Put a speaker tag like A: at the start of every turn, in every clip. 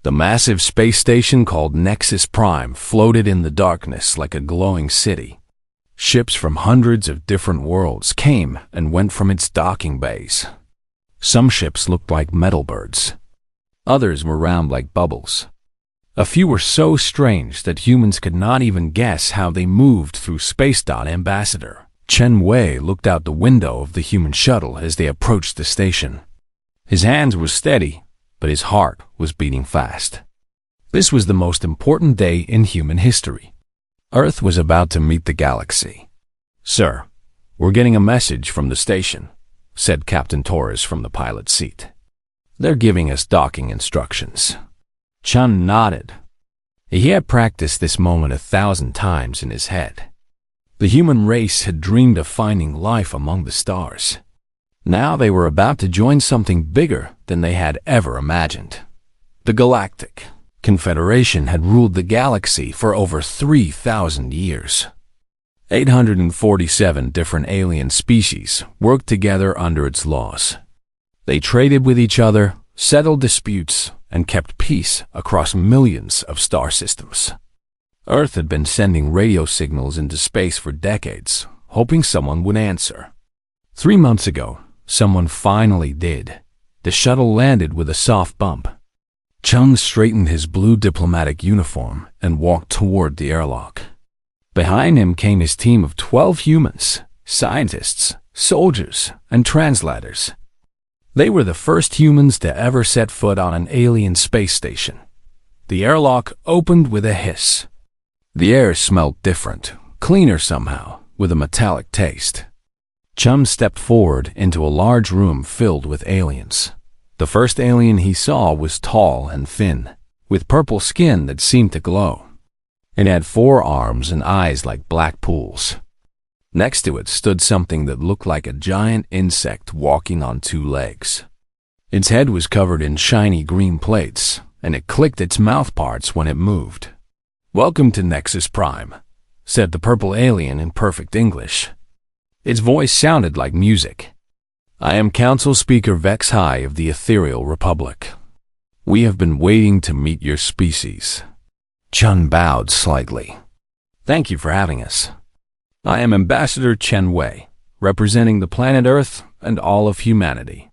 A: The massive space station called Nexus Prime floated in the darkness like a glowing city. Ships from hundreds of different worlds came and went from its docking bays. Some ships looked like metal birds. Others were round like bubbles. A few were so strange that humans could not even guess how they moved through space. Ambassador Chen Wei looked out the window of the human shuttle as they approached the station. His hands were steady, but his heart was beating fast. This was the most important day in human history. Earth was about to meet the galaxy. "Sir, we're getting a message from the station," said Captain Torres from the pilot's seat. "They're giving us docking instructions." Chun nodded. He had practiced this moment 1,000 times in his head. The human race had dreamed of finding life among the stars. Now they were about to join something bigger than they had ever imagined. The Galactic Confederation had ruled the galaxy for over 3,000 years. 847 different alien species worked together under its laws. They traded with each other, settled disputes, and kept peace across millions of star systems. Earth had been sending radio signals into space for decades, hoping someone would answer. 3 months ago, someone finally did. The shuttle landed with a soft bump. Chung straightened his blue diplomatic uniform and walked toward the airlock. Behind him came his team of 12 humans, scientists, soldiers, and translators. They were the first humans to ever set foot on an alien space station. The airlock opened with a hiss. The air smelled different, cleaner somehow, with a metallic taste. Chum stepped forward into a large room filled with aliens. The first alien he saw was tall and thin, with purple skin that seemed to glow. It had 4 arms and eyes like black pools. Next to it stood something that looked like a giant insect walking on 2 legs. Its head was covered in shiny green plates, and it clicked its mouth parts when it moved. "Welcome to Nexus Prime," said the purple alien in perfect English. Its voice sounded like music. "I am Council Speaker Vex High of the Ethereal Republic. We have been waiting to meet your species." Chun bowed slightly. "Thank you for having us. I am Ambassador Chen Wei, representing the planet Earth and all of humanity."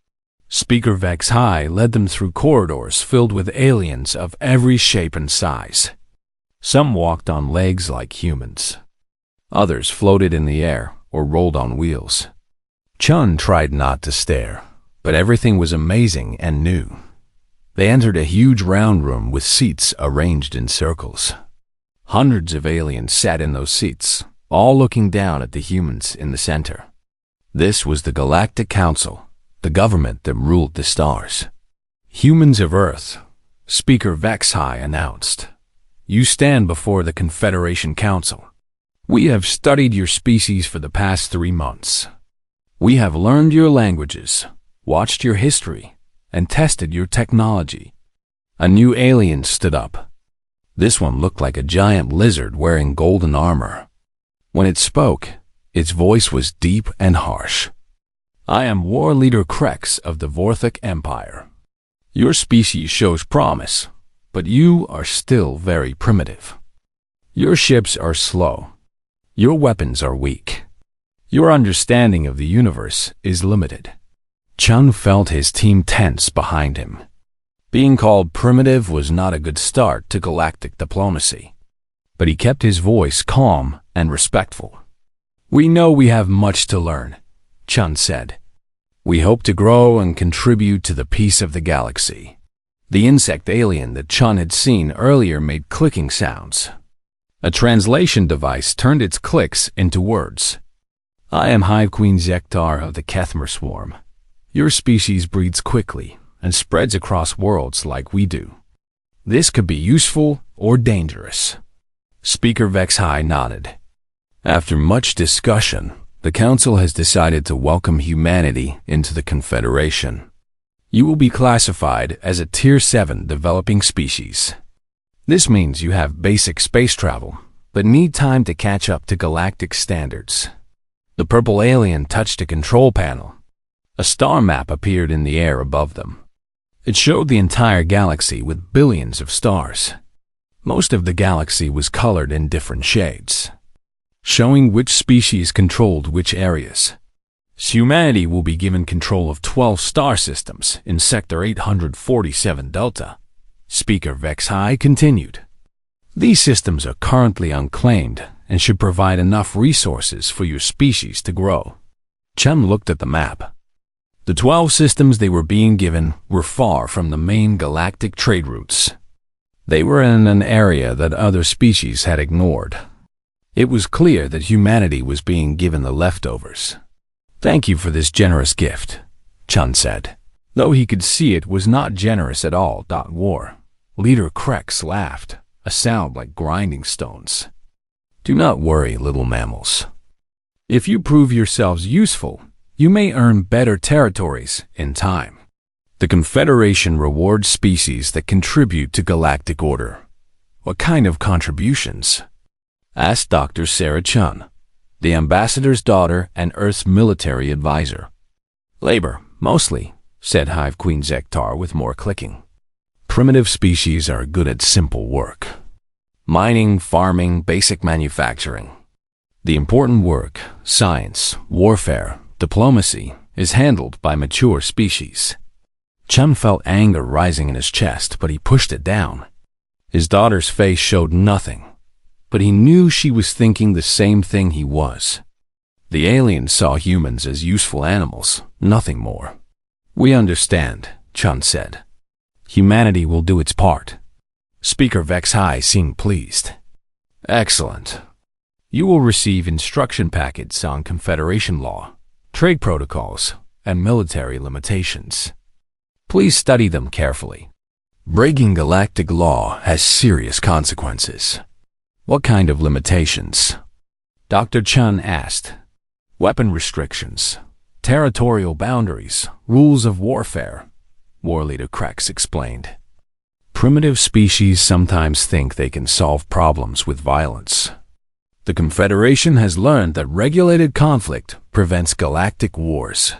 A: Speaker Vex High led them through corridors filled with aliens of every shape and size. Some walked on legs like humans. Others floated in the air or rolled on wheels. Chun tried not to stare, but everything was amazing and new. They entered a huge round room with seats arranged in circles. Hundreds of aliens sat in those seats, all looking down at the humans in the center. This was the Galactic Council, the government that ruled the stars. "Humans of Earth," Speaker Vex High announced. "You stand before the Confederation Council. We have studied your species for the past 3 months. We have learned your languages, watched your history, and tested your technology." A new alien stood up. This one looked like a giant lizard wearing golden armor. When it spoke, its voice was deep and harsh. "I am War Leader Krex of the Vorthok Empire. Your species shows promise, but you are still very primitive. Your ships are slow. Your weapons are weak. Your understanding of the universe is limited." Chun felt his team tense behind him. Being called primitive was not a good start to galactic diplomacy. But he kept his voice calm and respectful. "We know we have much to learn," Chun said. "We hope to grow and contribute to the peace of the galaxy." The insect alien that Chun had seen earlier made clicking sounds. A translation device turned its clicks into words. "I am Hive Queen Zektar of the Kethmer Swarm. Your species breeds quickly and spreads across worlds like we do. This could be useful or dangerous." Speaker Vex High nodded. "After much discussion, the Council has decided to welcome humanity into the Confederation. You will be classified as a Tier 7 developing species. This means you have basic space travel, but need time to catch up to galactic standards." The purple alien touched a control panel. A star map appeared in the air above them. It showed the entire galaxy with billions of stars. Most of the galaxy was colored in different shades, showing which species controlled which areas. Humanity will be given control of 12 star systems in Sector 847 Delta. Speaker Vex High continued. These systems are currently unclaimed and should provide enough resources for your species to grow. Chun looked at the map. The 12 systems they were being given were far from the main galactic trade routes. They were in an area that other species had ignored. It was clear that humanity was being given the leftovers. "Thank you for this generous gift," Chun said, though he could see it was not generous at all. War. Leader Krex laughed, a sound like grinding stones. "Do not worry, little mammals. If you prove yourselves useful, you may earn better territories in time. The Confederation rewards species that contribute to galactic order." "What kind of contributions?" asked Dr. Sarah Chun, the ambassador's daughter and Earth's military advisor. "Labor, mostly," said Hive Queen Zektar with more clicking. "Primitive species are good at simple work. Mining, farming, basic manufacturing. The important work, science, warfare, diplomacy, is handled by mature species." Chun felt anger rising in his chest, but he pushed it down. His daughter's face showed nothing, but he knew she was thinking the same thing he was. The aliens saw humans as useful animals, nothing more. "We understand," Chun said. "Humanity will do its part." Speaker Vex High seemed pleased. "Excellent. You will receive instruction packets on Confederation law, trade protocols, and military limitations. Please study them carefully. Breaking galactic law has serious consequences." "What kind of limitations?" Dr. Chun asked. "Weapon restrictions, territorial boundaries, rules of warfare," War Leader Krex explained. "Primitive species sometimes think they can solve problems with violence. The Confederation has learned that regulated conflict prevents galactic wars.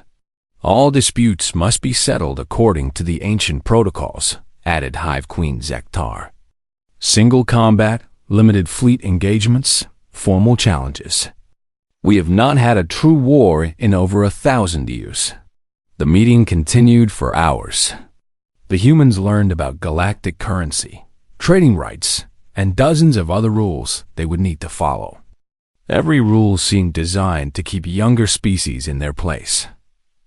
A: All disputes must be settled according to the ancient protocols," added Hive Queen Zektar. "Single combat, limited fleet engagements, formal challenges. We have not had a true war in over 1,000 years." The meeting continued for hours. The humans learned about galactic currency, trading rights, and dozens of other rules they would need to follow. Every rule seemed designed to keep younger species in their place.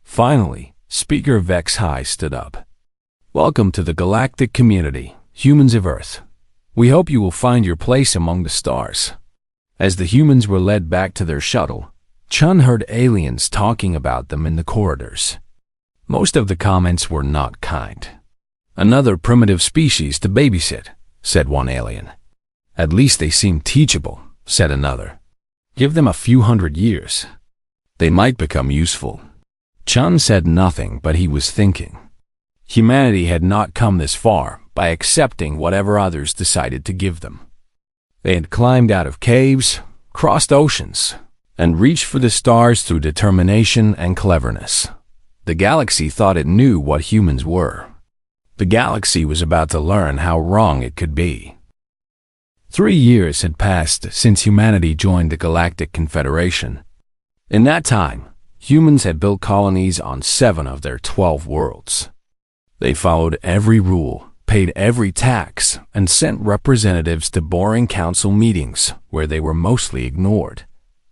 A: Finally, Speaker Vex High stood up. "Welcome to the galactic community, humans of Earth. We hope you will find your place among the stars." As the humans were led back to their shuttle, Chun heard aliens talking about them in the corridors. Most of the comments were not kind. "Another primitive species to babysit," said one alien. "At least they seem teachable," said another. "Give them a few hundred years. They might become useful." Chun said nothing, but he was thinking. Humanity had not come this far by accepting whatever others decided to give them. They had climbed out of caves, crossed oceans, and reached for the stars through determination and cleverness. The galaxy thought it knew what humans were. The galaxy was about to learn how wrong it could be. 3 years had passed since humanity joined the Galactic Confederation. In that time, humans had built colonies on 7 of their 12 worlds. They followed every rule, paid every tax, and sent representatives to boring council meetings where they were mostly ignored.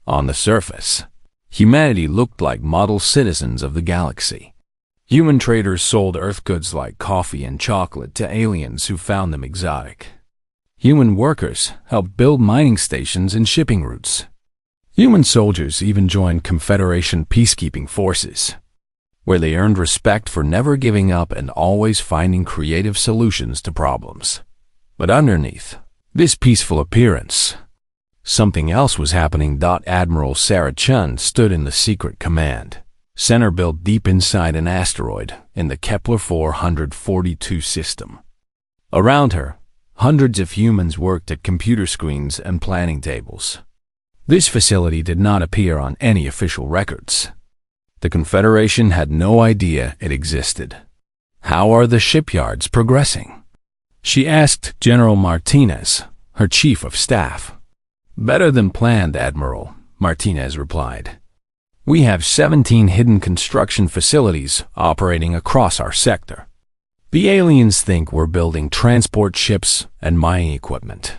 A: On the surface, humanity looked like model citizens of the galaxy. Human traders sold Earth goods like coffee and chocolate to aliens who found them exotic. Human workers helped build mining stations and shipping routes. Human soldiers even joined Confederation peacekeeping forces, where they earned respect for never giving up and always finding creative solutions to problems. But underneath this peaceful appearance, something else was happening. Admiral Sarah Chun stood in the secret command center built deep inside an asteroid in the Kepler 442 system. Around her, hundreds of humans worked at computer screens and planning tables. This facility did not appear on any official records. The Confederation had no idea it existed. How are the shipyards progressing? She asked General Martinez, her chief of staff. Better than planned, Admiral, Martinez replied. We have 17 hidden construction facilities operating across our sector. The aliens think we're building transport ships and mining equipment.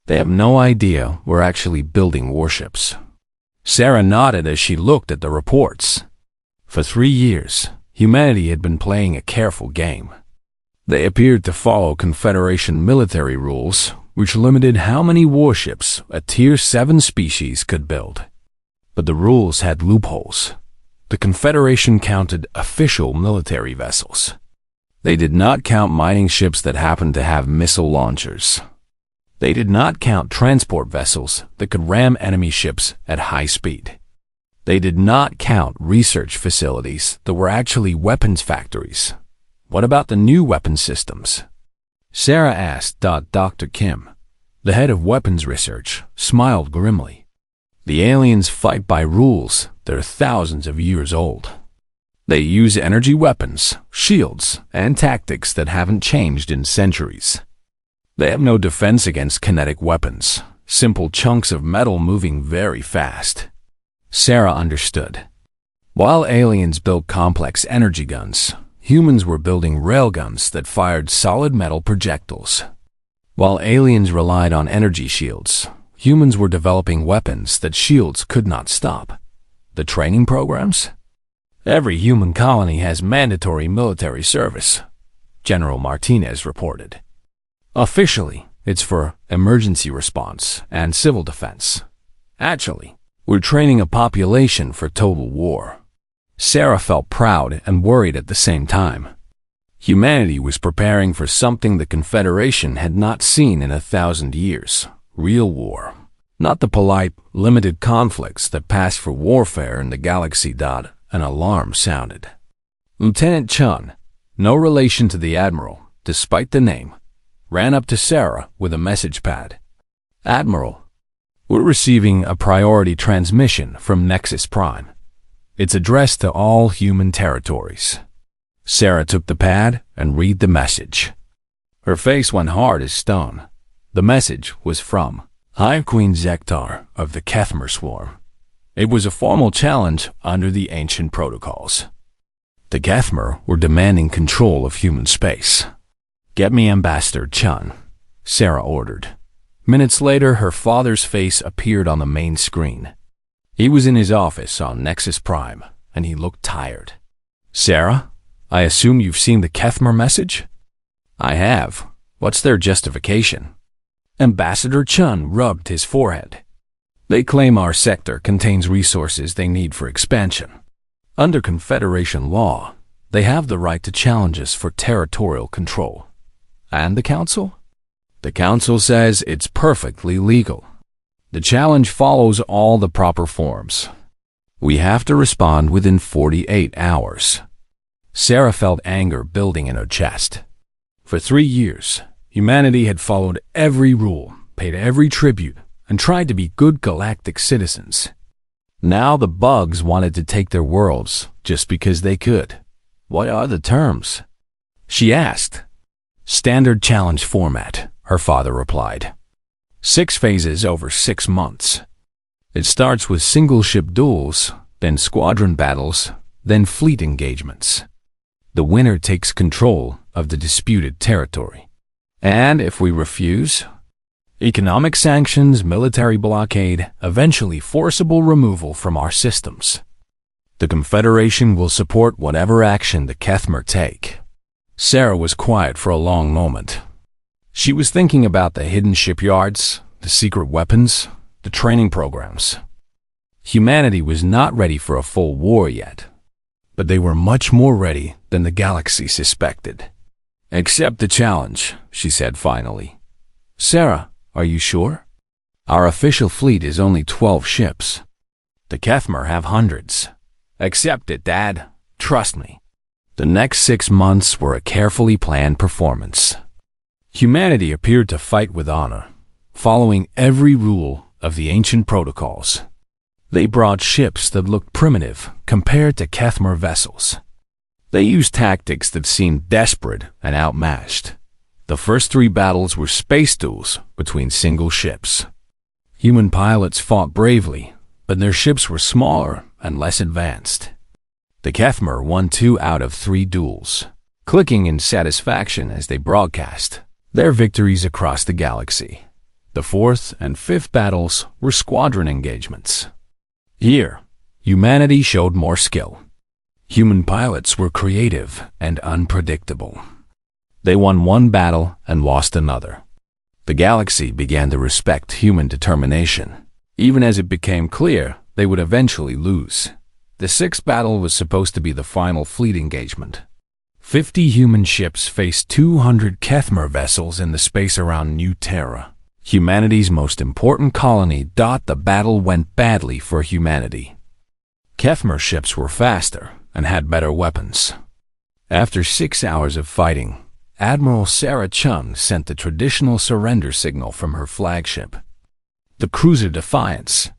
A: They have no idea we're actually building warships. Sarah nodded as she looked at the reports. For 3 years, humanity had been playing a careful game. They appeared to follow Confederation military rules, which limited how many warships a Tier 7 species could build. But the rules had loopholes. The Confederation counted official military vessels. They did not count mining ships that happened to have missile launchers. They did not count transport vessels that could ram enemy ships at high speed. They did not count research facilities that were actually weapons factories. What about the new weapon systems? Sarah asked. Dr. Kim, the head of weapons research, smiled grimly. The aliens fight by rules that are thousands of years old. They use energy weapons, shields, and tactics that haven't changed in centuries. They have no defense against kinetic weapons, simple chunks of metal moving very fast. Sarah understood. While aliens built complex energy guns, humans were building railguns that fired solid metal projectiles. While aliens relied on energy shields, humans were developing weapons that shields could not stop. The training programs? Every human colony has mandatory military service, General Martinez reported. Officially, it's for emergency response and civil defense. Actually, we're training a population for total war. Sarah felt proud and worried at the same time. Humanity was preparing for something the Confederation had not seen in 1,000 years. Real war. Not the polite, limited conflicts that passed for warfare in the galaxy. An alarm sounded. Lieutenant Chun, no relation to the Admiral, despite the name, ran up to Sarah with a message pad. Admiral, we're receiving a priority transmission from Nexus Prime. It's addressed to all human territories. Sarah took the pad and read the message. Her face went hard as stone. The message was from High Queen Zektar of the Kethmer Swarm. It was a formal challenge under the ancient protocols. The Kethmer were demanding control of human space. Get me Ambassador Chun, Sarah ordered. Minutes later, her father's face appeared on the main screen. He was in his office on Nexus Prime, and he looked tired. Sarah, I assume you've seen the Kethmer message? I have. What's their justification? Ambassador Chun rubbed his forehead. They claim our sector contains resources they need for expansion. Under Confederation law, they have the right to challenge us for territorial control. And the Council? The Council says it's perfectly legal. The challenge follows all the proper forms. We have to respond within 48 hours. Sarah felt anger building in her chest. For 3 years, humanity had followed every rule, paid every tribute, and tried to be good galactic citizens. Now the bugs wanted to take their worlds just because they could. What are the terms? She asked. Standard challenge format, her father replied. 6 phases over 6 months. It starts with single-ship duels, then squadron battles, then fleet engagements. The winner takes control of the disputed territory. And if we refuse, economic sanctions, military blockade, eventually forcible removal from our systems. The Confederation will support whatever action the Kethmer take. Sarah was quiet for a long moment. She was thinking about the hidden shipyards, the secret weapons, the training programs. Humanity was not ready for a full war yet, but they were much more ready than the galaxy suspected. Accept the challenge, she said finally. Sarah, are you sure? Our official fleet is only 12 ships. The Kethmer have hundreds. Accept it, Dad. Trust me. The next 6 months were a carefully planned performance. Humanity appeared to fight with honor, following every rule of the ancient protocols. They brought ships that looked primitive compared to Kethmer vessels. They used tactics that seemed desperate and outmatched. The first 3 battles were space duels between single ships. Human pilots fought bravely, but their ships were smaller and less advanced. The HFY won 2 out of 3 duels, clicking in satisfaction as they broadcast their victories across the galaxy. The 4th and 5th battles were squadron engagements. Here, humanity showed more skill. Human pilots were creative and unpredictable. They won 1 battle and lost another. The galaxy began to respect human determination, even as it became clear they would eventually lose. The 6th battle was supposed to be the final fleet engagement. 50 human ships faced 200 HFY vessels in the space around New Terra, humanity's most important colony. The battle went badly for humanity. HFY ships were faster and had better weapons. After 6 hours of fighting, Admiral Sarah Chung sent the traditional surrender signal from her flagship, the cruiser Defiance.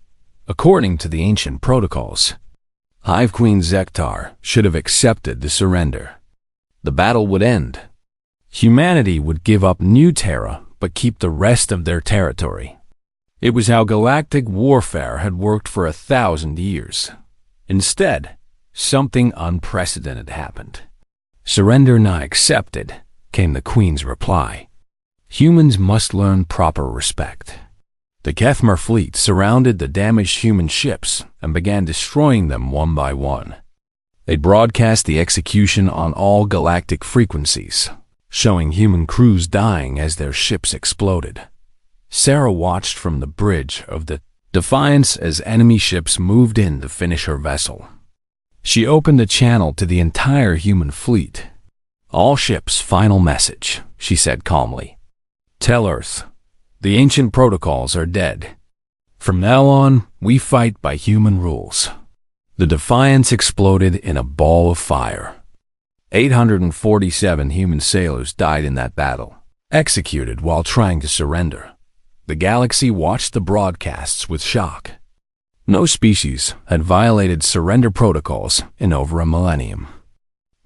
A: According to the ancient protocols, Hive Queen Zektar should have accepted the surrender. The battle would end. Humanity would give up New Terra but keep the rest of their territory. It was how galactic warfare had worked for 1,000 years. Instead, something unprecedented happened. "Surrender not accepted," came the Queen's reply. "Humans must learn proper respect." The HFY fleet surrounded the damaged human ships and began destroying them one by one. They broadcast the execution on all galactic frequencies, showing human crews dying as their ships exploded. Sarah watched from the bridge of the Defiance as enemy ships moved in to finish her vessel. She opened a channel to the entire human fleet. "All ships, final message," she said calmly. "Tell Earth, the ancient protocols are dead. From now on, we fight by human rules." The Defiance exploded in a ball of fire. 847 human sailors died in that battle, executed while trying to surrender. The galaxy watched the broadcasts with shock. No species had violated surrender protocols in over a millennium.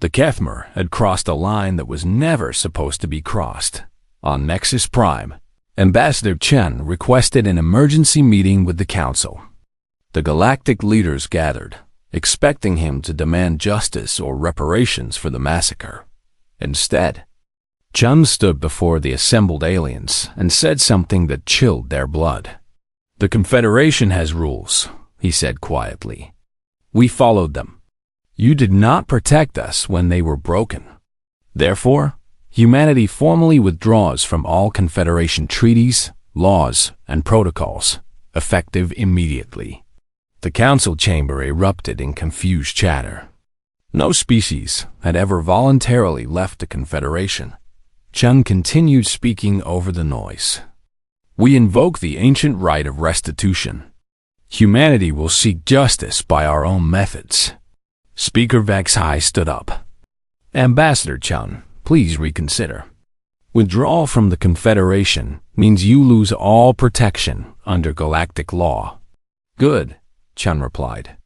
A: The HFY had crossed a line that was never supposed to be crossed. On Nexus Prime, Ambassador Chen requested an emergency meeting with the Council. The galactic leaders gathered, expecting him to demand justice or reparations for the massacre. Instead, Chen stood before the assembled aliens and said something that chilled their blood. "The Confederation has rules," he said quietly. "We followed them. You did not protect us when they were broken. Therefore, humanity formally withdraws from all Confederation treaties, laws, and protocols, effective immediately." The council chamber erupted in confused chatter. No species had ever voluntarily left the Confederation. Chen continued speaking over the noise. "We invoke the ancient right of restitution. Humanity will seek justice by our own methods." Speaker Vex High stood up. "Ambassador Chen, please reconsider. Withdrawal from the Confederation means you lose all protection under galactic law." "Good," Chen replied.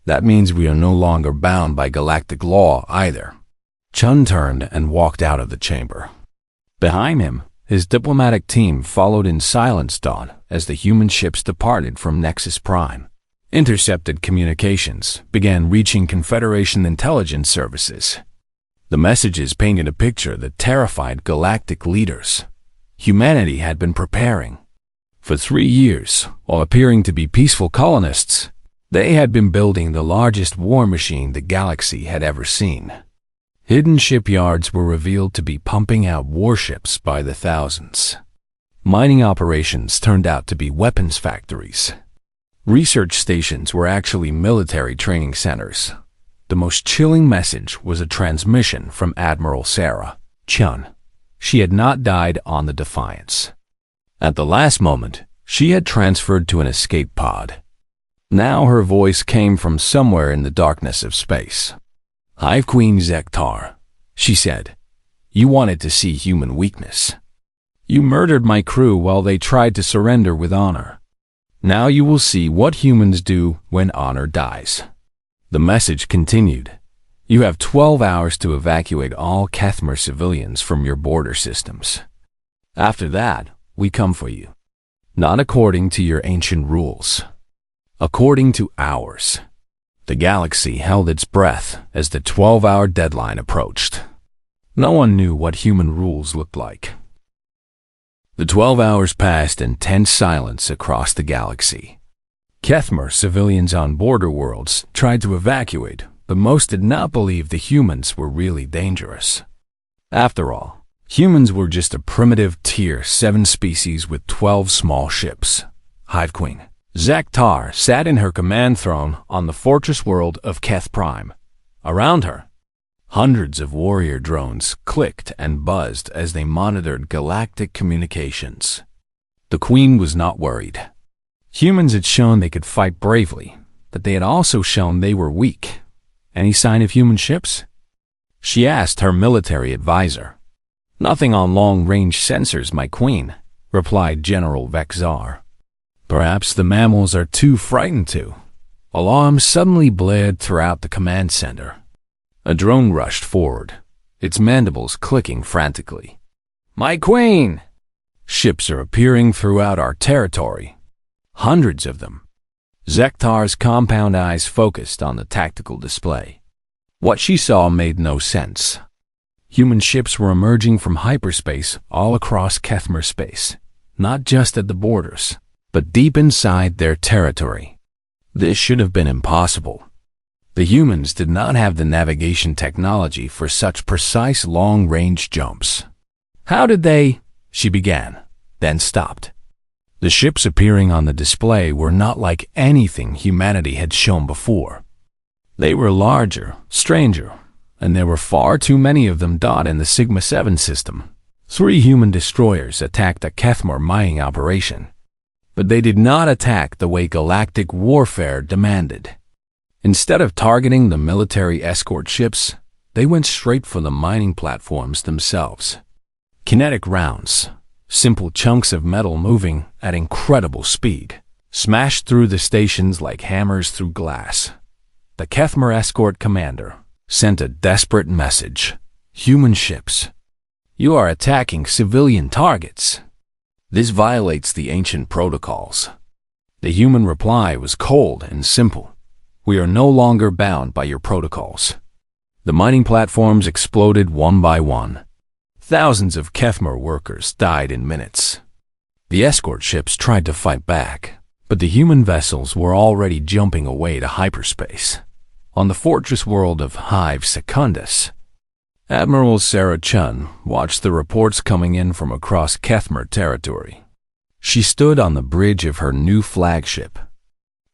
A: "That means we are no longer bound by galactic law either." Chen turned and walked out of the chamber. Behind him, his diplomatic team followed in silence as the human ships departed from Nexus Prime. Intercepted communications began reaching Confederation intelligence services. The messages painted a picture that terrified galactic leaders. Humanity had been preparing. For 3 years, while appearing to be peaceful colonists, they had been building the largest war machine the galaxy had ever seen. Hidden shipyards were revealed to be pumping out warships by the thousands. Mining operations turned out to be weapons factories. Research stations were actually military training centers. The most chilling message was a transmission from Admiral Sarah Chen. She had not died on the Defiance. At the last moment, she had transferred to an escape pod. Now her voice came from somewhere in the darkness of space. "Hive Queen Zektar," she said, "you wanted to see human weakness. You murdered my crew while they tried to surrender with honor. Now you will see what humans do when honor dies." The message continued. You have 12 hours to evacuate all Kethmer civilians from your border systems. After that, we come for you. Not according to your ancient rules. According to ours. The galaxy held its breath as the 12-hour deadline approached. No one knew what human rules looked like. The 12 hours passed in tense silence across the galaxy. Kethmer civilians on border worlds tried to evacuate, but most did not believe the humans were really dangerous. After all, humans were just a primitive Tier 7 species with 12 small ships. Hive Queen Zektar sat in her command throne on the fortress world of Keth Prime. Around her, hundreds of warrior drones clicked and buzzed as they monitored galactic communications. The Queen was not worried. Humans had shown they could fight bravely, but they had also shown they were weak. Any sign of human ships? She asked her military advisor. Nothing on long-range sensors, my queen, replied General Vexar. Perhaps the mammals are too frightened to. Alarms suddenly blared throughout the command center. A drone rushed forward, its mandibles clicking frantically. My queen! Ships are appearing throughout our territory. Hundreds of them. Zektar's compound eyes focused on the tactical display. What she saw made no sense. Human ships were emerging from hyperspace all across Kethmer space, not just at the borders, but deep inside their territory. This should have been impossible. The humans did not have the navigation technology for such precise long-range jumps. How did they? She began, then stopped. The ships appearing on the display were not like anything humanity had shown before. They were larger, stranger, and there were far too many of them dotted in the Sigma 7 system. 3 human destroyers attacked a Kethmer mining operation, but they did not attack the way galactic warfare demanded. Instead of targeting the military escort ships, they went straight for the mining platforms themselves. Kinetic rounds, simple chunks of metal moving at incredible speed, smashed through the stations like hammers through glass. The Kethmer escort commander sent a desperate message. Human ships, you are attacking civilian targets. This violates the ancient protocols. The human reply was cold and simple. We are no longer bound by your protocols. The mining platforms exploded one by one. Thousands of Kethmer workers died in minutes. The escort ships tried to fight back, but the human vessels were already jumping away to hyperspace. On the fortress world of Hive Secundus, Admiral Sarah Chun watched the reports coming in from across Kethmer territory. She stood on the bridge of her new flagship,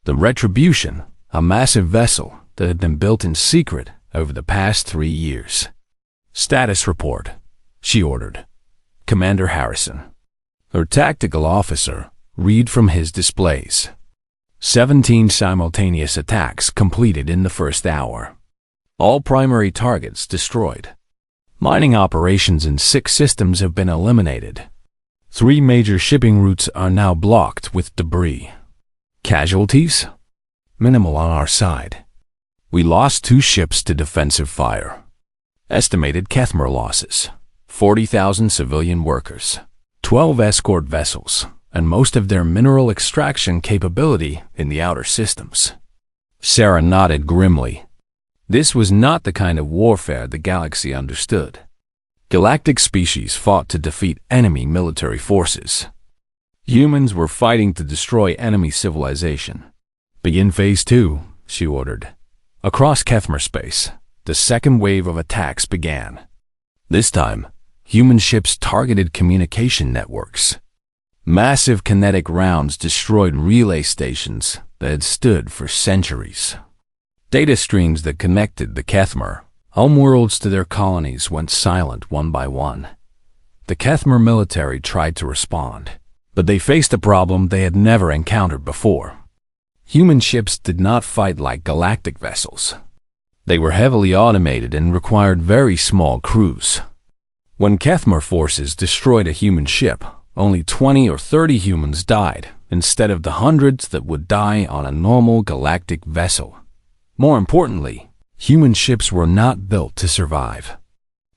A: the Retribution, a massive vessel that had been built in secret over the past 3 years. Status report, she ordered. Commander Harrison. Her tactical officer read from his displays. 17 simultaneous attacks completed in the first hour. All primary targets destroyed. Mining operations in 6 systems have been eliminated. 3 major shipping routes are now blocked with debris. Casualties? Minimal on our side. We lost 2 ships to defensive fire. Estimated Kethmer losses: 40,000 civilian workers, 12 escort vessels, and most of their mineral extraction capability in the outer systems. Sarah nodded grimly. This was not the kind of warfare the galaxy understood. Galactic species fought to defeat enemy military forces. Humans were fighting to destroy enemy civilization. Begin Phase 2, she ordered. Across Kethmer space, the second wave of attacks began. This time, human ships targeted communication networks. Massive kinetic rounds destroyed relay stations that had stood for centuries. Data streams that connected the Kethmer homeworlds to their colonies went silent one by one. The Kethmer military tried to respond, but they faced a problem they had never encountered before. Human ships did not fight like galactic vessels. They were heavily automated and required very small crews. When Kethmer forces destroyed a human ship, only 20 or 30 humans died, instead of the hundreds that would die on a normal galactic vessel. More importantly, Human ships were not built to survive.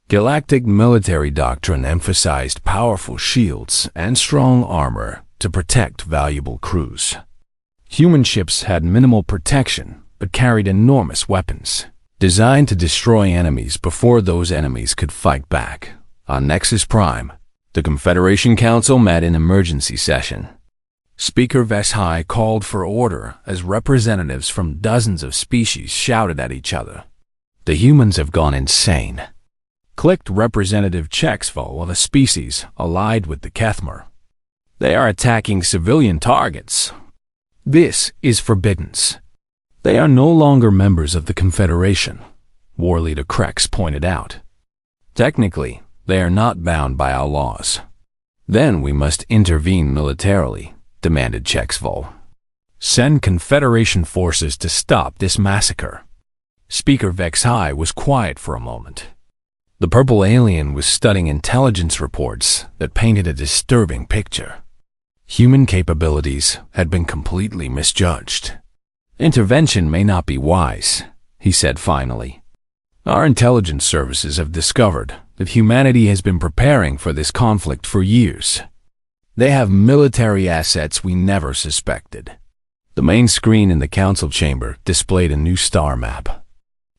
A: Galactic military doctrine emphasized powerful shields and strong armor to protect valuable crews. Human ships had minimal protection but carried enormous weapons, designed to destroy enemies before those enemies could fight back. On Nexus Prime, the Confederation Council met in emergency session. Speaker Vex High called for order as representatives from dozens of species shouted at each other. The humans have gone insane, clicked Representative Chexvo of a species allied with the Kethmer. They are attacking civilian targets. This is forbidden. They are no longer members of the Confederation, War Leader Krex pointed out. Technically, they are not bound by our laws. Then we must intervene militarily, demanded Chexvo. Send Confederation forces to stop this massacre. Speaker Vex High was quiet for a moment. The purple alien was studying intelligence reports that painted a disturbing picture. Human capabilities had been completely misjudged. Intervention may not be wise, he said finally. Our intelligence services have discovered that humanity has been preparing for this conflict for years. They have military assets we never suspected. The main screen in the council chamber displayed a new star map.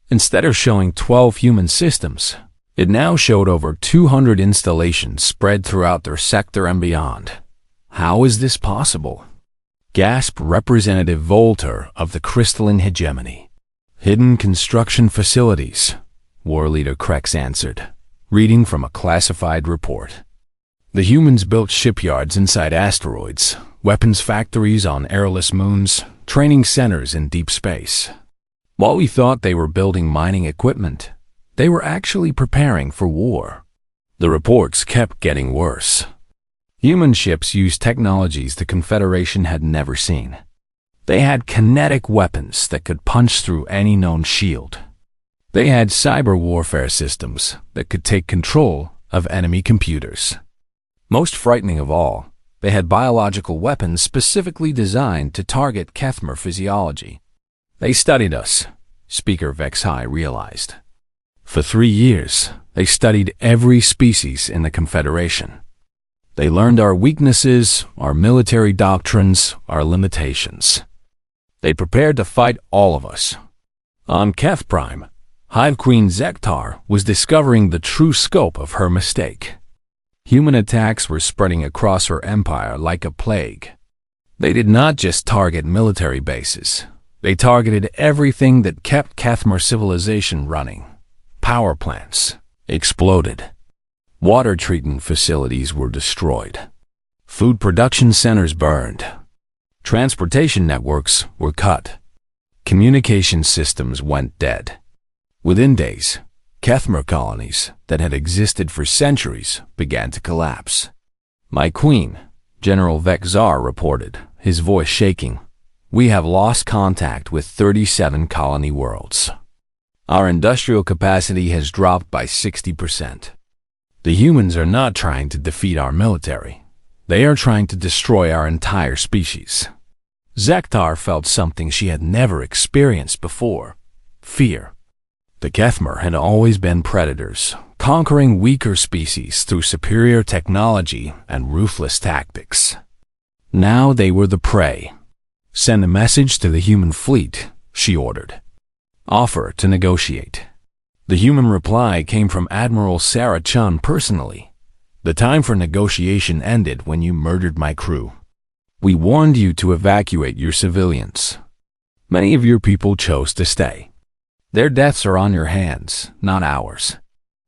A: Instead of showing 12 human systems, it now showed over 200 installations spread throughout their sector and beyond. How is this possible? Gasped Representative Volter of the Crystalline Hegemony. Hidden construction facilities, War Leader Krex answered, reading from a classified report. The humans built shipyards inside asteroids, weapons factories on airless moons, training centers in deep space. While we thought they were building mining equipment, they were actually preparing for war. The reports kept getting worse. Human ships used technologies the Confederation had never seen. They had kinetic weapons that could punch through any known shield. They had cyber warfare systems that could take control of enemy computers. Most frightening of all, they had biological weapons specifically designed to target Kethmer physiology. They studied us, Speaker Vex High realized. For 3 years, they studied every species in the Confederation. They learned our weaknesses, our military doctrines, our limitations. They prepared to fight all of us. On Keth Prime, Hive Queen Zektar was discovering the true scope of her mistake. Human attacks were spreading across her empire like a plague. They did not just target military bases. They targeted everything that kept Kethmer civilization running. Power plants exploded. Water treatment facilities were destroyed. Food production centers burned. Transportation networks were cut. Communication systems went dead. Within days, Kethmer colonies that had existed for centuries began to collapse. My queen, General Vexar reported, his voice shaking. We have lost contact with 37 colony worlds. Our industrial capacity has dropped by 60%. The humans are not trying to defeat our military. They are trying to destroy our entire species. Zektar felt something she had never experienced before: fear. The Kethmer had always been predators, conquering weaker species through superior technology and ruthless tactics. Now they were the prey. Send a message to the human fleet, she ordered. Offer to negotiate. The human reply came from Admiral Sarah Chun personally. The time for negotiation ended when you murdered my crew. We warned you to evacuate your civilians. Many of your people chose to stay. Their deaths are on your hands, not ours.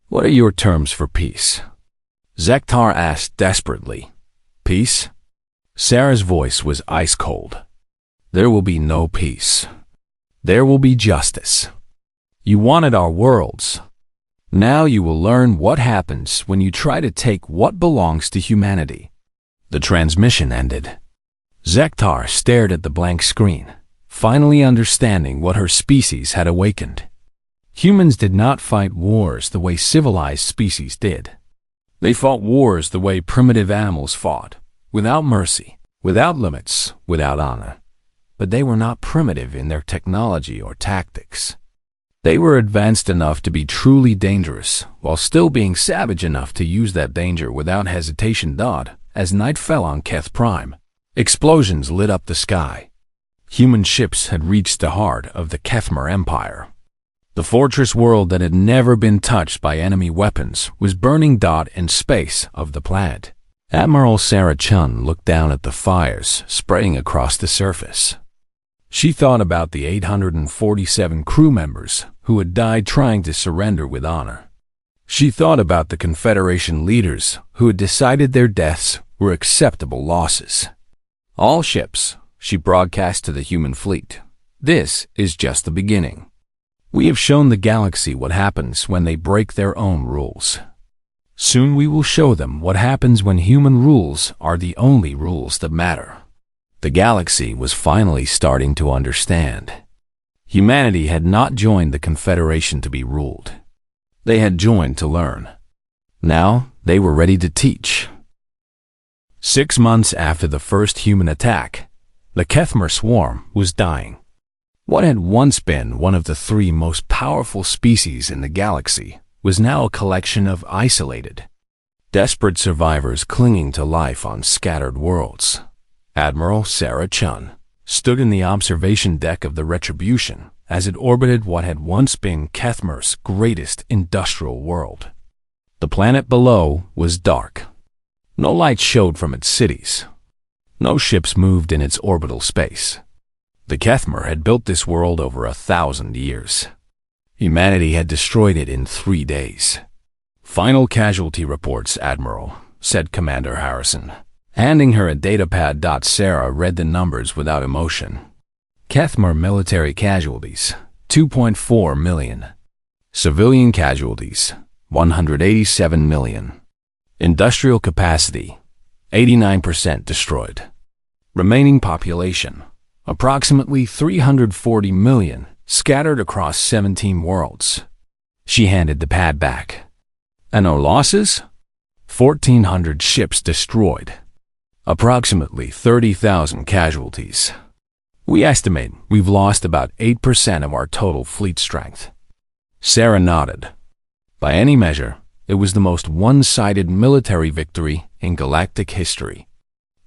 A: What are your terms for peace? Zektar asked desperately. Peace? Sarah's voice was ice cold. There will be no peace. There will be justice. You wanted our worlds. Now you will learn what happens when you try to take what belongs to humanity. The transmission ended. Zektar stared at the blank screen, finally understanding what her species had awakened. Humans did not fight wars the way civilized species did. They fought wars the way primitive animals fought, without mercy, without limits, without honor. But they were not primitive in their technology or tactics. They were advanced enough to be truly dangerous, while still being savage enough to use that danger without hesitation. As night fell on Keth Prime, explosions lit up the sky. Human ships had reached the heart of the Kethmer Empire. The fortress world that had never been touched by enemy weapons was burning in space of the planet. Admiral Sarah Chun looked down at the fires spreading across the surface. She thought about the 847 crew members who had died trying to surrender with honor. She thought about the Confederation leaders who had decided their deaths were acceptable losses. All ships, she broadcast to the human fleet. This is just the beginning. We have shown the galaxy what happens when they break their own rules. Soon we will show them what happens when human rules are the only rules that matter. The galaxy was finally starting to understand. Humanity had not joined the Confederation to be ruled. They had joined to learn. Now they were ready to teach. 6 months after the first human attack, the Kethmer swarm was dying. What had once been one of the 3 most powerful species in the galaxy was now a collection of isolated, desperate survivors clinging to life on scattered worlds. Admiral Sarah Chun stood in the observation deck of the Retribution as it orbited what had once been Kethmer's greatest industrial world. The planet below was dark. No light showed from its cities. No ships moved in its orbital space. The Kethmer had built this world over 1,000 years. Humanity had destroyed it in 3 days. "Final casualty reports, Admiral," said Commander Harrison, handing her a datapad. Sarah read the numbers without emotion. Kethmer military casualties, 2.4 million. Civilian casualties, 187 million. Industrial capacity, 89% destroyed. Remaining population, approximately 340 million, scattered across 17 worlds. She handed the pad back. "And our losses?" 1,400 ships destroyed. Approximately 30,000 casualties. "We estimate we've lost about 8% of our total fleet strength." Sarah nodded. By any measure, it was the most one-sided military victory in galactic history.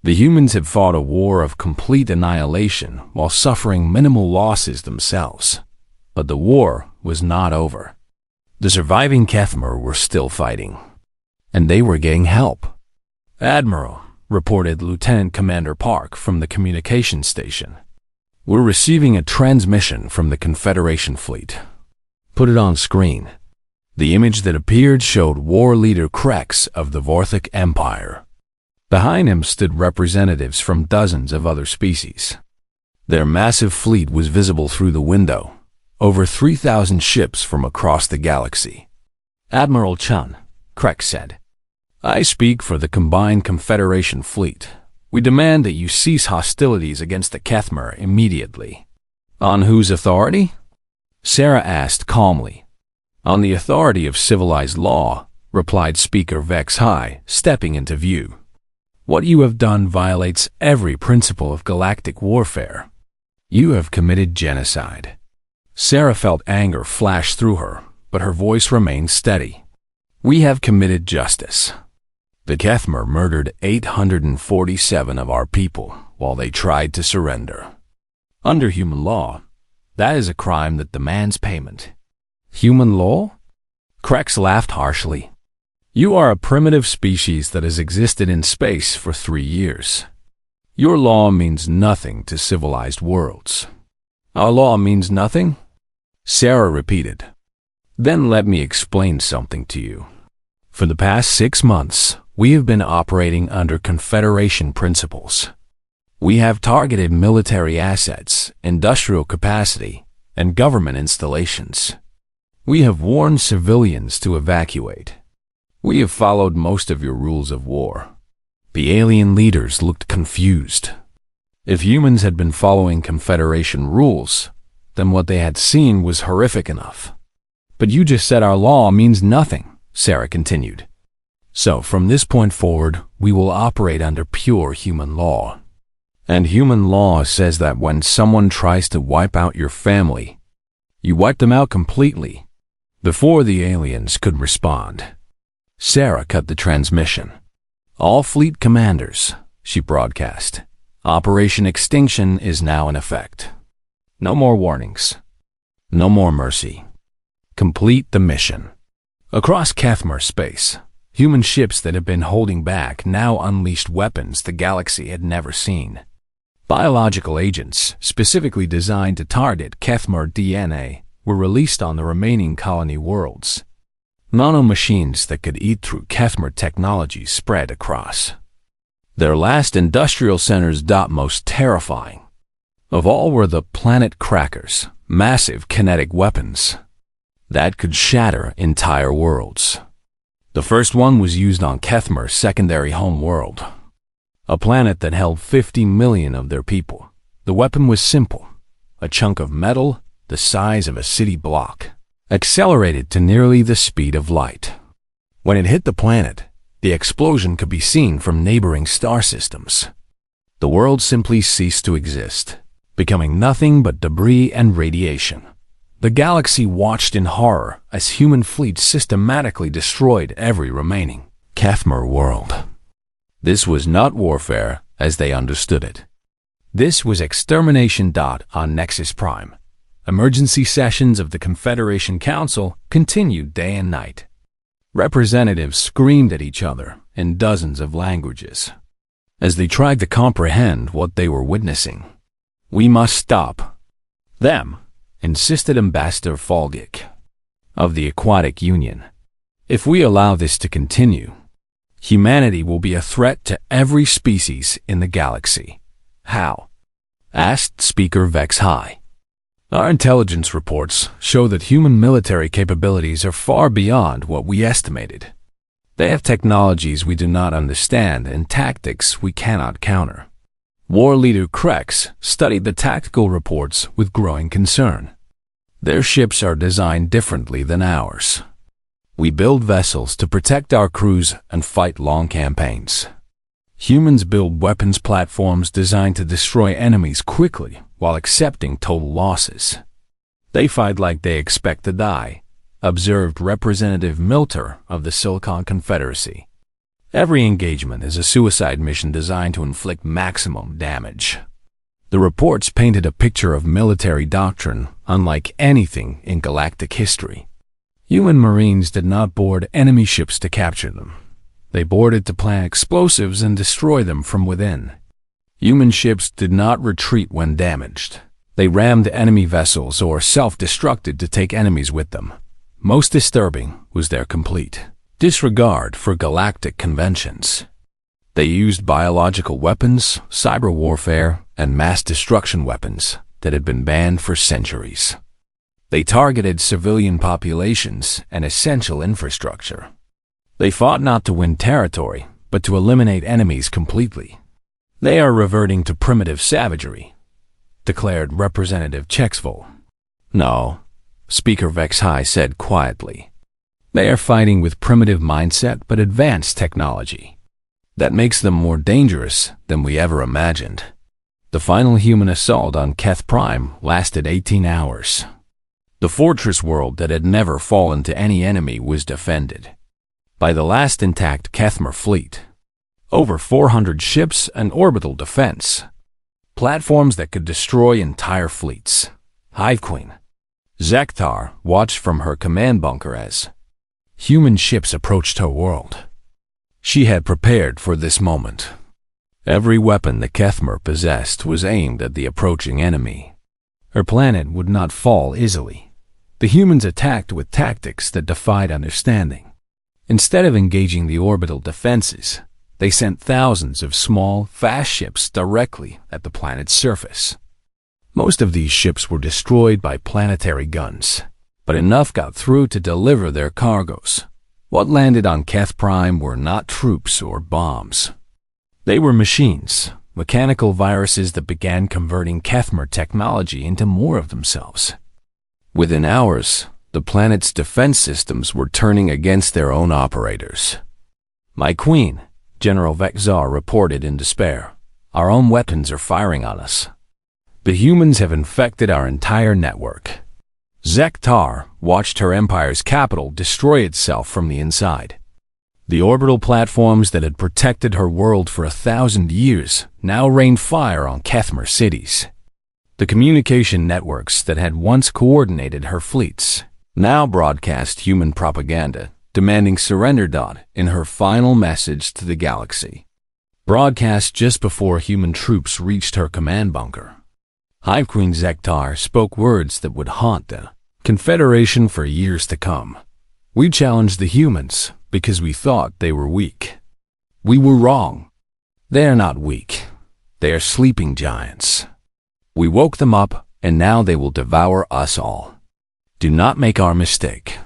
A: The humans had fought a war of complete annihilation while suffering minimal losses themselves. But the war was not over. The surviving Kethmer were still fighting. And they were getting help. "Admiral," reported Lieutenant Commander Park from the communications station, "we're receiving a transmission from the Confederation fleet." "Put it on screen." The image that appeared showed war leader Krex of the Vorthic Empire. Behind him stood representatives from dozens of other species. Their massive fleet was visible through the window, over 3,000 ships from across the galaxy. "Admiral Chun," Krex said, "I speak for the combined Confederation fleet. We demand that you cease hostilities against the Kethmer immediately." "On whose authority?" Sarah asked calmly. "On the authority of civilized law," replied Speaker Vex High, stepping into view. "What you have done violates every principle of galactic warfare. You have committed genocide." Sarah felt anger flash through her, but her voice remained steady. "We have committed justice. The Kethmer murdered 847 of our people while they tried to surrender. Under human law, that is a crime that demands payment." "Human law?" Krex laughed harshly. "You are a primitive species that has existed in space for 3 years. Your law means nothing to civilized worlds." "Our law means nothing?" Sarah repeated. "Then let me explain something to you. For the past 6 months, we have been operating under Confederation principles. We have targeted military assets, industrial capacity, and government installations. We have warned civilians to evacuate. We have followed most of your rules of war." The alien leaders looked confused. If humans had been following Confederation rules, then what they had seen was horrific enough. "But you just said our law means nothing," Sarah continued. "So from this point forward, we will operate under pure human law. And human law says that when someone tries to wipe out your family, You wiped them out completely. Before the aliens could respond, Sarah cut the transmission. All fleet commanders, she broadcast. Operation Extinction is now in effect. No more warnings. No more mercy. Complete the mission. Across Kethmer space, human ships that had been holding back now unleashed weapons the galaxy had never seen. Biological agents, specifically designed to target Kethmer DNA, were released on the remaining colony worlds. Nanomachines that could eat through Kethmer technology spread across. Their last industrial centers. Most terrifying of all were the planet crackers, massive kinetic weapons that could shatter entire worlds. The first one was used on Kethmer's secondary home world, a planet that held 50 million of their people. The weapon was simple, a chunk of metal the size of a city block, accelerated to nearly the speed of light. When it hit the planet, the explosion could be seen from neighboring star systems. The world simply ceased to exist, becoming nothing but debris and radiation. The galaxy watched in horror as human fleets systematically destroyed every remaining Kethmer world. This was not warfare as they understood it. This was extermination. On Nexus Prime, emergency sessions of the Confederation Council continued day and night. Representatives screamed at each other in dozens of languages as they tried to comprehend what they were witnessing. "We must stop them," insisted Ambassador Falgik of the Aquatic Union. "If we allow this to continue, humanity will be a threat to every species in the galaxy." "How?" asked Speaker Vex High. "Our intelligence reports show that human military capabilities are far beyond what we estimated. They have technologies we do not understand and tactics we cannot counter." War leader Krex studied the tactical reports with growing concern. "Their ships are designed differently than ours. We build vessels to protect our crews and fight long campaigns. Humans build weapons platforms designed to destroy enemies quickly while accepting total losses. They fight like they expect to die," observed Representative Milter of the Silicon Confederacy. "Every engagement is a suicide mission designed to inflict maximum damage." The reports painted a picture of military doctrine unlike anything in galactic history. Human Marines did not board enemy ships to capture them. They boarded to plant explosives and destroy them from within. Human ships did not retreat when damaged. They rammed enemy vessels or self-destructed to take enemies with them. Most disturbing was their complete disregard for galactic conventions. They used biological weapons, cyber warfare, and mass destruction weapons that had been banned for centuries. They targeted civilian populations and essential infrastructure. They fought not to win territory, but to eliminate enemies completely. "They are reverting to primitive savagery," declared Representative Chexville. "No," Speaker Vex High said quietly. "They are fighting with primitive mindset but advanced technology. That makes them more dangerous than we ever imagined." The final human assault on Keth Prime lasted 18 hours. The fortress world that had never fallen to any enemy was defended by the last intact Kethmer fleet. Over 400 ships and orbital defense. Platforms that could destroy entire fleets. Hive Queen Zektar watched from her command bunker as human ships approached her world. She had prepared for this moment. Every weapon the Kethmer possessed was aimed at the approaching enemy. Her planet would not fall easily. The humans attacked with tactics that defied understanding. Instead of engaging the orbital defenses, they sent thousands of small, fast ships directly at the planet's surface. Most of these ships were destroyed by planetary guns, but enough got through to deliver their cargoes. What landed on Keth Prime were not troops or bombs. They were machines, mechanical viruses that began converting Kethmer technology into more of themselves. Within hours, the planet's defense systems were turning against their own operators. "My queen," General Vexar reported in despair, "our own weapons are firing on us. The humans have infected our entire network. Zektar watched her empire's capital destroy itself from the inside. The orbital platforms that had protected her world for 1,000 years now rained fire on Kethmer cities. The communication networks that had once coordinated her fleets now broadcast human propaganda, demanding surrender. In her final message to the galaxy, broadcast just before human troops reached her command bunker, Hive Queen Zektar spoke words that would haunt the Confederation for years to come. We challenged the humans because we thought they were weak. We were wrong. They are not weak. They are sleeping giants. We woke them up, and now they will devour us all. Do not make our mistake.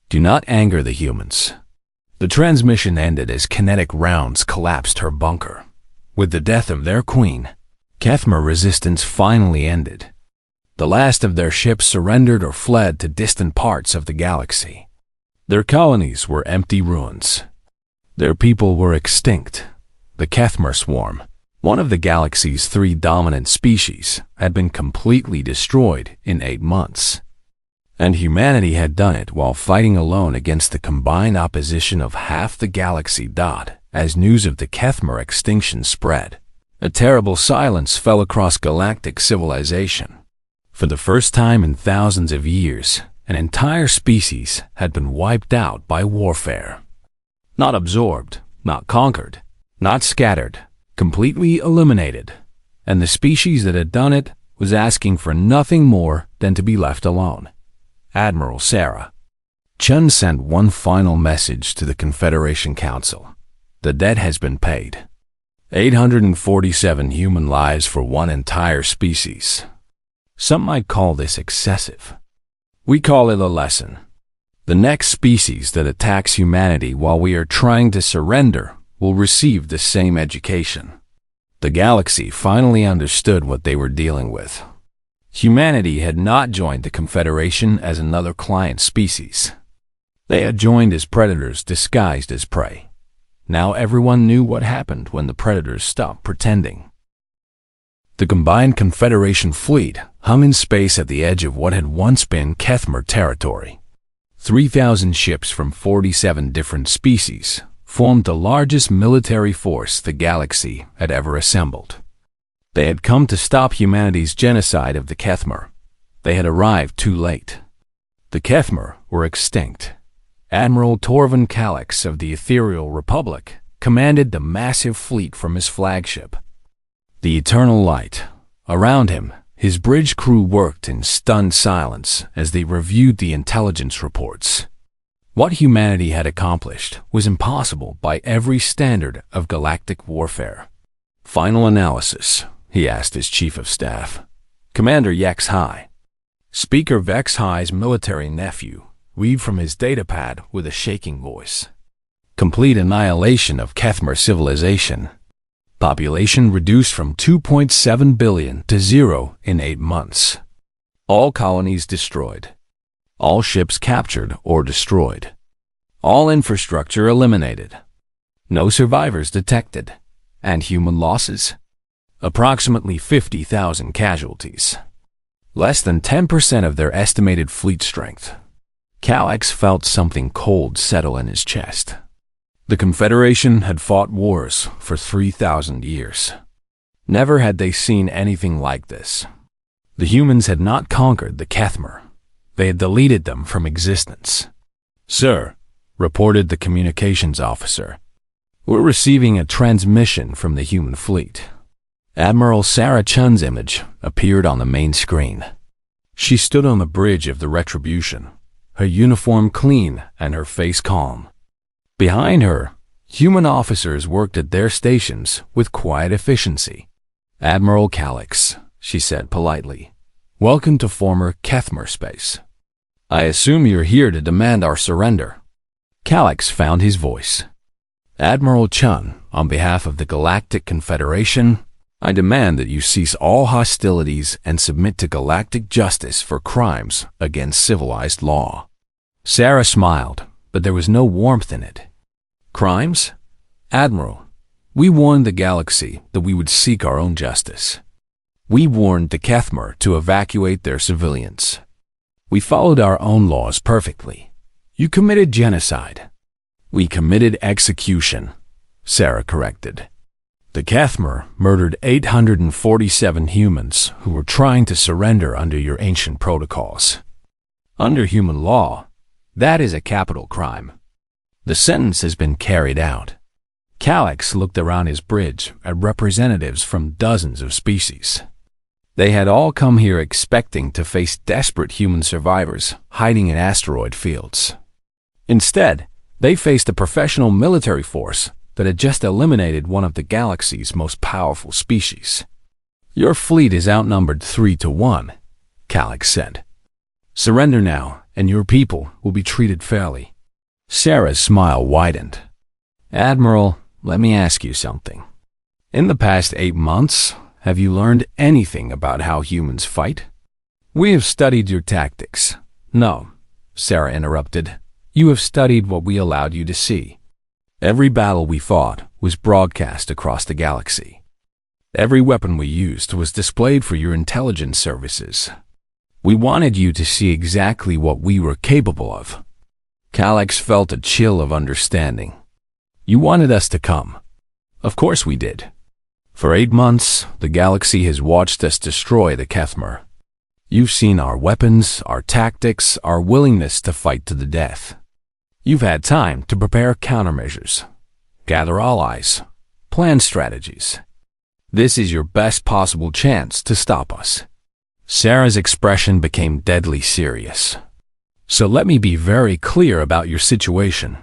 A: Do not anger the humans. The transmission ended as kinetic rounds collapsed her bunker. With the death of their queen, Kethmer resistance finally ended. The last of their ships surrendered or fled to distant parts of the galaxy. Their colonies were empty ruins. Their people were extinct. The Kethmer swarm, one of the galaxy's 3 dominant species, had been completely destroyed in 8 months. And humanity had done it while fighting alone against the combined opposition of half the galaxy. As news of the Kethmer extinction spread, a terrible silence fell across galactic civilization. For the first time in thousands of years, an entire species had been wiped out by warfare. Not absorbed, not conquered, not scattered, completely eliminated. And the species that had done it was asking for nothing more than to be left alone. Admiral Sarah Chun sent one final message to the Confederation Council. The debt has been paid. 847 human lives for one entire species. Some might call this excessive. We call it a lesson. The next species that attacks humanity while we are trying to surrender will receive the same education. The galaxy finally understood what they were dealing with. Humanity had not joined the Confederation as another client species. They had joined as predators disguised as prey. Now everyone knew what happened when the predators stopped pretending. The combined Confederation fleet hung in space at the edge of what had once been Kethmer territory. 3,000 ships from 47 different species formed the largest military force the galaxy had ever assembled. They had come to stop humanity's genocide of the Kethmer. They had arrived too late. The Kethmer were extinct. Admiral Torvin Calix of the Ethereal Republic commanded the massive fleet from his flagship, the Eternal Light. Around him, his bridge crew worked in stunned silence as they reviewed the intelligence reports. What humanity had accomplished was impossible by every standard of galactic warfare. Final analysis, he asked his chief of staff, Commander Yex High. Speaker Vex High's military nephew read from his datapad with a shaking voice. Complete annihilation of Kethmer civilization. Population reduced from 2.7 billion to 0 in 8 months. All colonies destroyed. All ships captured or destroyed. All infrastructure eliminated. No survivors detected. And human losses? Approximately 50,000 casualties. Less than 10% of their estimated fleet strength. Calix felt something cold settle in his chest. The Confederation had fought wars for 3,000 years. Never had they seen anything like this. The humans had not conquered the Kethmer. They had deleted them from existence. Sir, reported the communications officer, we're receiving a transmission from the human fleet. Admiral Sarah Chun's image appeared on the main screen. She stood on the bridge of the Retribution, her uniform clean and her face calm. Behind her, human officers worked at their stations with quiet efficiency. Admiral Calix, she said politely, welcome to former Kethmer space. I assume you're here to demand our surrender. Calix found his voice. Admiral Chun, on behalf of the Galactic Confederation, I demand that you cease all hostilities and submit to galactic justice for crimes against civilized law. Sarah smiled, but there was no warmth in it. Crimes? Admiral, we warned the galaxy that we would seek our own justice. We warned the Kethmer to evacuate their civilians. We followed our own laws perfectly. You committed genocide. We committed execution, Sarah corrected. The Kethmer murdered 847 humans who were trying to surrender under your ancient protocols. Under human law, that is a capital crime. The sentence has been carried out. Calyx looked around his bridge at representatives from dozens of species. They had all come here expecting to face desperate human survivors hiding in asteroid fields. Instead, they faced a professional military force that had just eliminated one of the galaxy's most powerful species. Your fleet is outnumbered 3-1, Calyx said. Surrender now, and your people will be treated fairly. Sarah's smile widened. Admiral, let me ask you something. In the past 8 months, have you learned anything about how humans fight? We have studied your tactics. No, Sarah interrupted. You have studied what we allowed you to see. Every battle we fought was broadcast across the galaxy. Every weapon we used was displayed for your intelligence services. We wanted you to see exactly what we were capable of. Calyx felt a chill of understanding. You wanted us to come. Of course we did. For 8 months, the galaxy has watched us destroy the Kethmer. You've seen our weapons, our tactics, our willingness to fight to the death. You've had time to prepare countermeasures, gather allies, plan strategies. This is your best possible chance to stop us. Sarah's expression became deadly serious. So let me be very clear about your situation.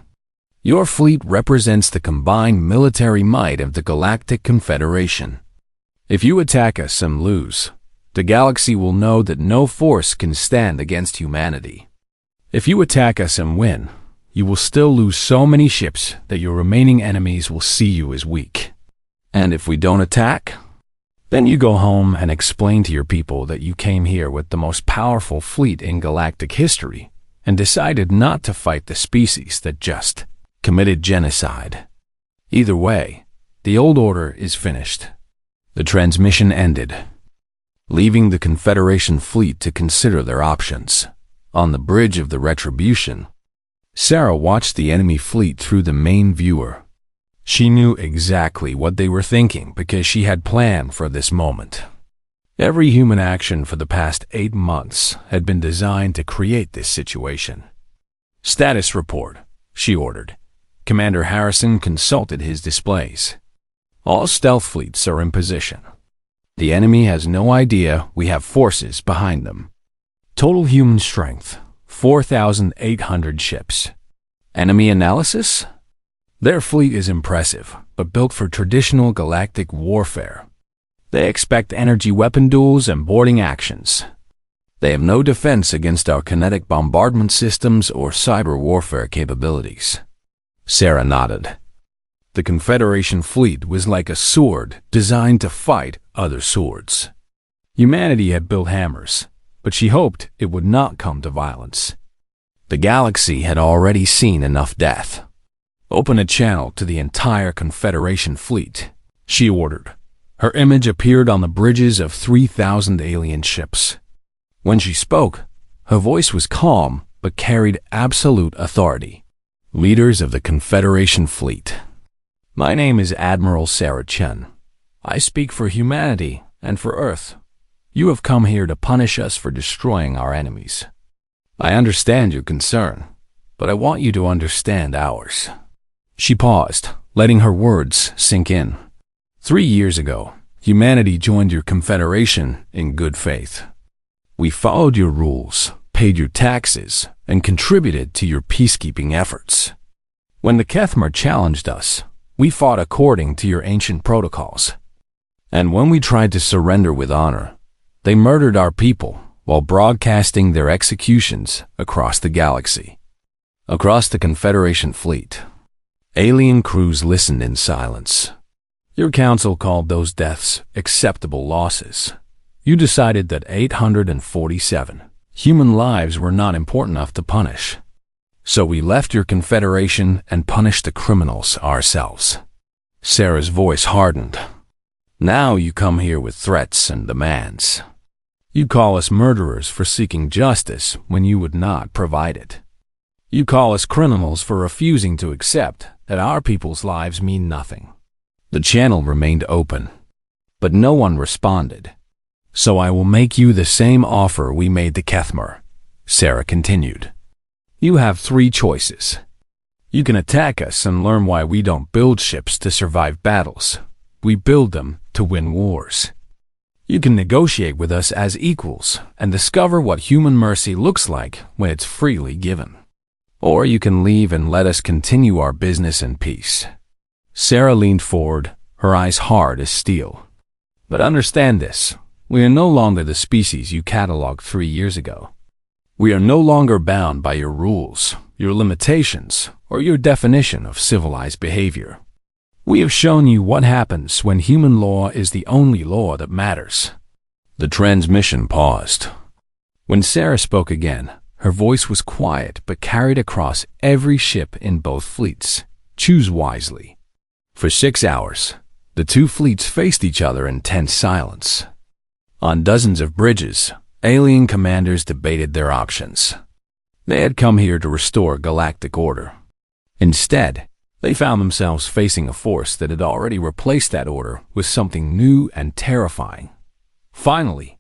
A: Your fleet represents the combined military might of the Galactic Confederation. If you attack us and lose, the galaxy will know that no force can stand against humanity. If you attack us and win, you will still lose so many ships that your remaining enemies will see you as weak. And if we don't attack, then you go home and explain to your people that you came here with the most powerful fleet in galactic history and decided not to fight the species that just committed genocide. Either way, the old order is finished. The transmission ended, leaving the Confederation fleet to consider their options. On the bridge of the Retribution, Sarah watched the enemy fleet through the main viewer. She knew exactly what they were thinking because she had planned for this moment. Every human action for the past 8 months had been designed to create this situation. Status report, she ordered. Commander Harrison consulted his displays. All stealth fleets are in position. The enemy has no idea we have forces behind them. Total human strength, 4,800 ships. Enemy analysis? Their fleet is impressive, but built for traditional galactic warfare. They expect energy weapon duels and boarding actions. They have no defense against our kinetic bombardment systems or cyber warfare capabilities. Sarah nodded. The Confederation fleet was like a sword designed to fight other swords. Humanity had built hammers, but she hoped it would not come to violence. The galaxy had already seen enough death. Open a channel to the entire Confederation fleet, she ordered. Her image appeared on the bridges of 3,000 alien ships. When she spoke, her voice was calm but carried absolute authority. Leaders of the Confederation fleet. My name is Admiral Sarah Chen. I speak for humanity and for Earth. You have come here to punish us for destroying our enemies. I understand your concern, but I want you to understand ours. She paused, letting her words sink in. 3 years ago, humanity joined your Confederation in good faith. We followed your rules, paid your taxes, and contributed to your peacekeeping efforts. When the Kethmer challenged us, we fought according to your ancient protocols. And when we tried to surrender with honor, they murdered our people while broadcasting their executions across the galaxy. Across the Confederation fleet, alien crews listened in silence. Your council called those deaths acceptable losses. You decided that 847 human lives were not important enough to punish. So we left your Confederation and punished the criminals ourselves. Sarah's voice hardened. Now you come here with threats and demands. You call us murderers for seeking justice when you would not provide it. You call us criminals for refusing to accept that our people's lives mean nothing. The channel remained open, but no one responded. So I will make you the same offer we made the Kethmer, Sarah continued. You have three choices. You can attack us and learn why we don't build ships to survive battles. We build them to win wars. You can negotiate with us as equals and discover what human mercy looks like when it's freely given. Or you can leave and let us continue our business in peace. Sarah leaned forward, her eyes hard as steel. But understand this, we are no longer the species you cataloged 3 years ago. We are no longer bound by your rules, your limitations, or your definition of civilized behavior. We have shown you what happens when human law is the only law that matters. The transmission paused. When Sarah spoke again, her voice was quiet but carried across every ship in both fleets. Choose wisely. For 6 hours, the two fleets faced each other in tense silence. On dozens of bridges, alien commanders debated their options. They had come here to restore galactic order. Instead, they found themselves facing a force that had already replaced that order with something new and terrifying. Finally,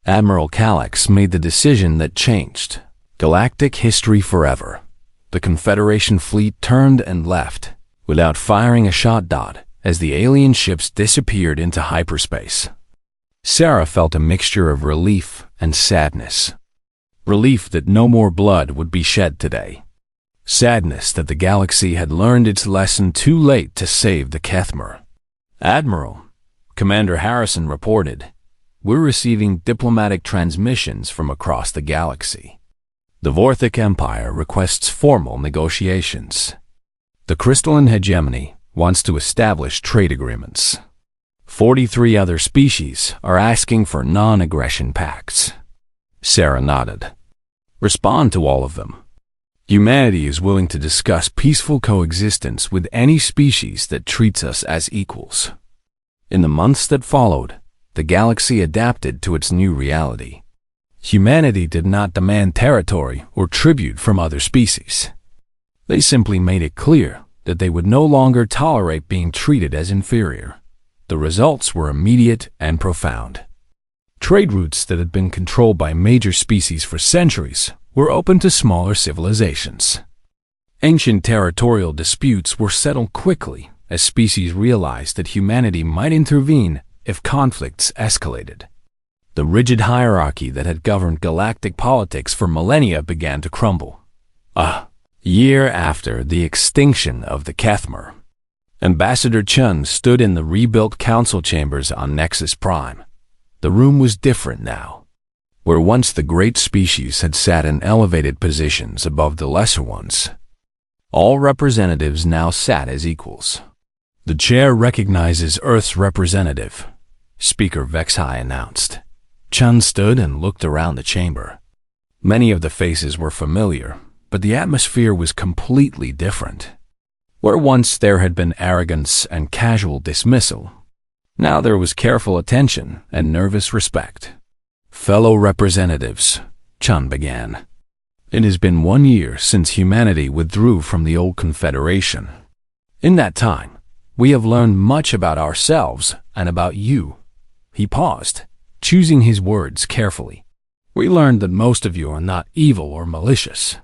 A: Admiral Calyx made the decision that changed galactic history forever. The Confederation fleet turned and left, without firing a shot as the alien ships disappeared into hyperspace. Sarah felt a mixture of relief and sadness. Relief that no more blood would be shed today. Sadness that the galaxy had learned its lesson too late to save the Kethmer. Admiral, Commander Harrison reported, we're receiving diplomatic transmissions from across the galaxy. The Vorthic Empire requests formal negotiations. The crystalline hegemony wants to establish trade agreements. 43 other species are asking for non-aggression pacts. Sarah nodded. Respond to all of them. Humanity is willing to discuss peaceful coexistence with any species that treats us as equals. In the months that followed, the galaxy adapted to its new reality. Humanity did not demand territory or tribute from other species. They simply made it clear that they would no longer tolerate being treated as inferior. The results were immediate and profound. Trade routes that had been controlled by major species for centuries were open to smaller civilizations. Ancient territorial disputes were settled quickly as species realized that humanity might intervene if conflicts escalated. The rigid hierarchy that had governed galactic politics for millennia began to crumble. A year after the extinction of the Kethmer, Ambassador Chun stood in the rebuilt council chambers on Nexus Prime. The room was different now. Where once the great species had sat in elevated positions above the lesser ones, all representatives now sat as equals. The chair recognizes Earth's representative, Speaker Vexhai announced. Chun stood and looked around the chamber. Many of the faces were familiar, but the atmosphere was completely different. Where once there had been arrogance and casual dismissal, now there was careful attention and nervous respect. Fellow representatives, Chun began. It has been 1 year since humanity withdrew from the old Confederation. In that time, we have learned much about ourselves and about you. He paused, choosing his words carefully. We learned that most of you are not evil or malicious.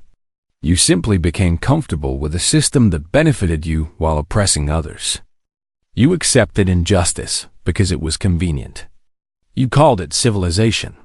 A: You simply became comfortable with a system that benefited you while oppressing others. You accepted injustice because it was convenient. You called it civilization,